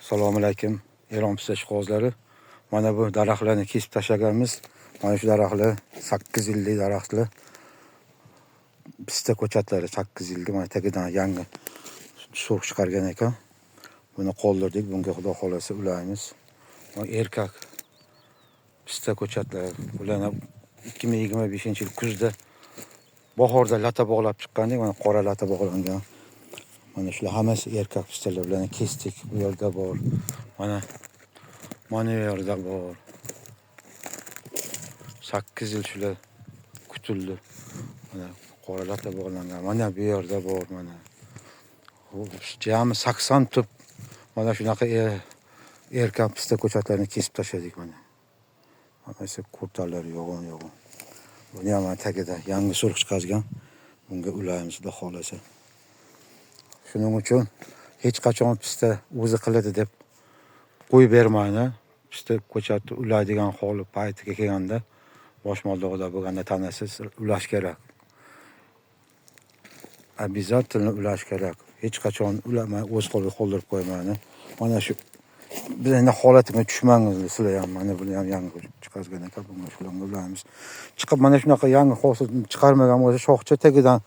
Assalomu alaykum. Eron pista ishqibozlari. Mana bu daraxtlarni kesib tashlaganmiz. Mana shu daraxtlar 8 yillik daraxtlar. Pista ko'chatlari 8 yillik. Mana tagidan yangi so'q chiqargan ekan. Buni qoldirdik. Bunga xudo xolasa ulaymiz. Mana erkak pista ko'chatlari. Ularni 2025-yil kuzda bahorda lata bog'lab chiqqandik. Mana qora lata bog'langan. Mana shular hammasi erkak pistalar bilan kesdik. Bu yerda bor. Mana bu yerda bor. 8 yil shular kutildi. Mana qora lata bog'langan. Mana bu yerda bor mana. Jami 80 tup mana shunaqa erkak pista ko'chatlarini kesib tashladik mana. Hammasi kurtalar yo'g'on. Buni ham tagida yangi surx chiqargan. Bunga ulaymiz xudo xolasa. Shuning uchun hech qachon pista o'zi qiladi deb qo'yib bermaydi. Pista ko'chatni ulaydigan holi paytiga kelganda boshmoqdog'ida bo'lganda tanasiz ulash kerak. Обязательно ulash kerak. Hech qachon ulamay o'z qo'liga qoldirib qo'ymaydi. Mana shu bizning holatimga tushmangiz sizlar ham. Mana buni ham yangi chiqargan ekan. Bunga shularga ulaymiz. Chiqib mana shunaqa yangi hosil chiqarmagan bo'lsa shoxcha tagidan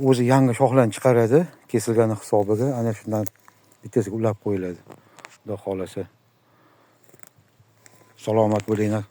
o'zi yangi shoxlarni chiqaradi, kesilgani hisobiga. Ana shundan bittasiga ulab qo'yiladi. Xudo xolasa. Salomat bo'linglar.